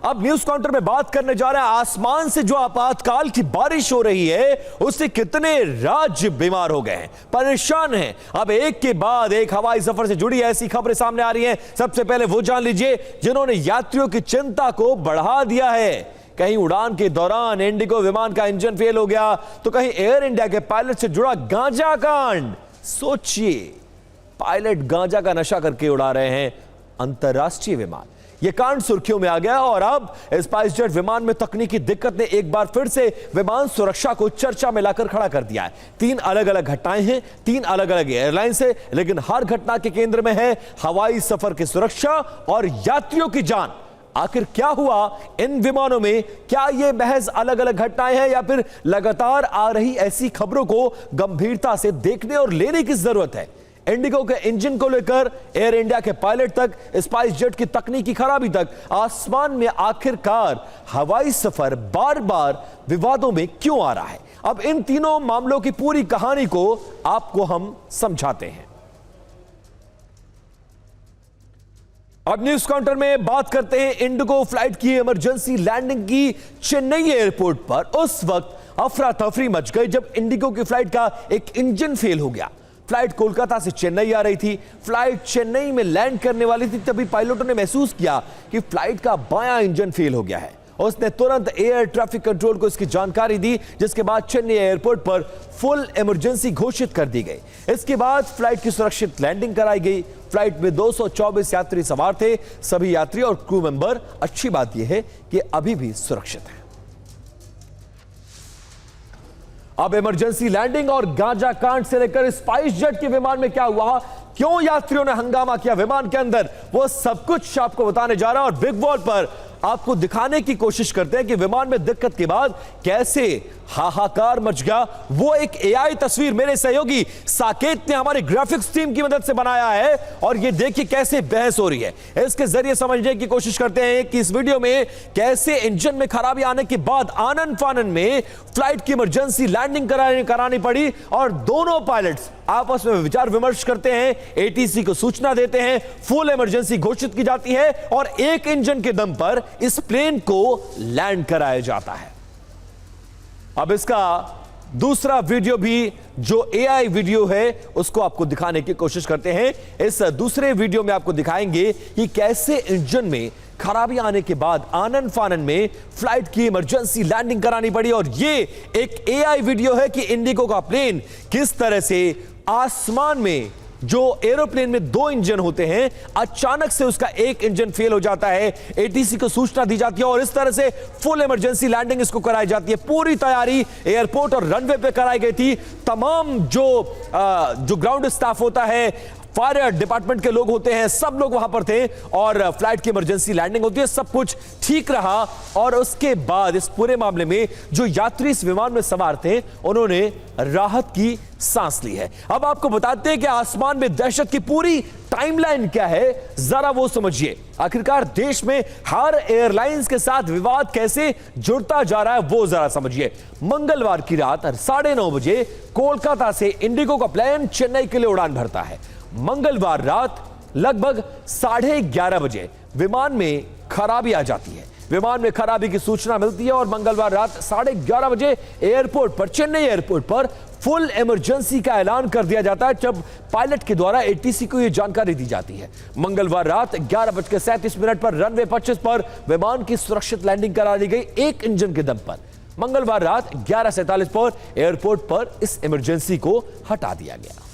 अब news counter में बात करने जा रहे हैं आसमान से जो आपातकाल की बारिश हो रही है उससे कितने राज्य बीमार हो गए हैं, परेशान हैं। अब एक के बाद एक हवाई सफर से जुड़ी ऐसी खबरें सामने आ रही हैं। सबसे पहले वो जान लीजिए जिन्होंने यात्रियों की चिंता को बढ़ा दिया है। कहीं उड़ान के दौरान इंडिगो विमान का इंजन फेल हो गया तो कहीं एयर इंडिया के पायलट से जुड़ा गांजा कांड। सोचिए, पायलट गांजा का नशा करके उड़ा रहे हैं अंतरराष्ट्रीय विमान। यह कांड सुर्खियों में आ गया और अब स्पाइस जेट विमान में तकनीकी दिक्कत ने एक बार फिर से विमान सुरक्षा को चर्चा में लाकर खड़ा कर दिया है। 3 अलग अलग घटनाएं हैं, 3 अलग अलग एयरलाइन से, लेकिन हर घटना के केंद्र में है हवाई सफर की सुरक्षा और यात्रियों की जान। आखिर क्या हुआ इन विमानों में? क्या यह महज अलग अलग घटनाएं हैं या फिर लगातार आ रही ऐसी खबरों को गंभीरता से देखने और लेने की जरूरत है? इंडिगो के इंजन को लेकर एयर इंडिया के पायलट तक, स्पाइस जेट की तकनीकी खराबी तक, आसमान में आखिरकार हवाई सफर बार बार विवादों में क्यों आ रहा है? अब इन तीनों मामलों की पूरी कहानी को आपको हम समझाते हैं। अब न्यूज काउंटर में बात करते हैं इंडिगो फ्लाइट की इमरजेंसी लैंडिंग की चेन्नई एयरपोर्ट पर। उस वक्त अफरा तफरी मच गई जब इंडिगो की फ्लाइट का एक इंजन फेल हो गया। फ्लाइट कोलकाता से चेन्नई आ रही थी, फ्लाइट चेन्नई में लैंड करने वाली थी, तभी पायलटों ने महसूस किया कि फ्लाइट का बायां इंजन फेल हो गया है। उसने तुरंत एयर ट्रैफिक कंट्रोल को इसकी जानकारी दी, जिसके बाद चेन्नई एयरपोर्ट पर फुल इमरजेंसी घोषित कर दी गई। इसके बाद फ्लाइट की सुरक्षित लैंडिंग कराई गई। फ्लाइट में 224 यात्री सवार थे। सभी यात्री और क्रू मेंबर, अच्छी बात यह है कि अभी भी सुरक्षित हैं। अब इमरजेंसी लैंडिंग और गांजा कांड से लेकर स्पाइस जेट के विमान में क्या हुआ, क्यों यात्रियों ने हंगामा किया विमान के अंदर, वो सब कुछ आपको बताने जा रहा है। और बिग वॉल पर आपको दिखाने की कोशिश करते हैं कि विमान में दिक्कत के बाद कैसे हाहाकार मच गया। वो एक एआई तस्वीर मेरे सहयोगी साकेत ने हमारी ग्राफिक्स टीम की मदद से बनाया है और ये देखिए कैसे बहस हो रही है। इसके जरिए समझने की कोशिश करते हैं कि इस वीडियो में कैसे इंजन में खराबी आने के बाद आनन फानन में फ्लाइट की इमरजेंसी लैंडिंग करानी पड़ी और दोनों पायलट्स आपस में विचार विमर्श करते हैं, एटीसी को सूचना देते हैं, फुल इमरजेंसी घोषित की जाती है और एक इंजन के दम पर इस प्लेन को लैंड कराया जाता है। अब इसका दूसरा वीडियो भी जो एआई वीडियो है उसको आपको दिखाने की कोशिश करते हैं। इस दूसरे वीडियो में आपको दिखाएंगे कि कैसे इंजन में खराबी आने के बाद आनन फानन में फ्लाइट की इमरजेंसी लैंडिंग करानी पड़ी। और ये एक एआई वीडियो है कि इंडिगो का प्लेन किस तरह से आसमान में, जो एरोप्लेन में 2 इंजन होते हैं, अचानक से उसका एक इंजन फेल हो जाता है। एटीसी को सूचना दी जाती है और इस तरह से फुल इमरजेंसी लैंडिंग इसको कराई जाती है। पूरी तैयारी एयरपोर्ट और रनवे पे कराई गई थी। तमाम जो ग्राउंड स्टाफ होता है, फायर डिपार्टमेंट के लोग होते हैं, सब लोग वहां पर थे और फ्लाइट की इमरजेंसी लैंडिंग होती है। सब कुछ ठीक रहा और उसके बाद इस पूरे मामले में जो यात्री इस विमान में सवार थे उन्होंने राहत की सांस ली है। अब आपको बताते हैं कि आसमान में दहशत की पूरी टाइमलाइन क्या है, जरा वो समझिए। आखिरकार देश में हर एयरलाइंस के साथ विवाद कैसे जुड़ता जा रहा है वो जरा समझिए। मंगलवार की रात 9:30 बजे कोलकाता से इंडिगो का प्लेन चेन्नई के लिए उड़ान भरता है। मंगलवार रात लगभग 11:30 बजे विमान में खराबी आ जाती है। विमान में खराबी की सूचना मिलती है और मंगलवार रात 11:30 बजे एयरपोर्ट पर, चेन्नई एयरपोर्ट पर फुल इमरजेंसी का ऐलान कर दिया जाता है, जब पायलट के द्वारा एटीसी को यह जानकारी दी जाती है। मंगलवार रात 11:37 पर रनवे 25 पर विमान की सुरक्षित लैंडिंग करा दी गई एक इंजन के दम पर। मंगलवार रात 11:47 पर एयरपोर्ट पर इस इमरजेंसी को हटा दिया गया।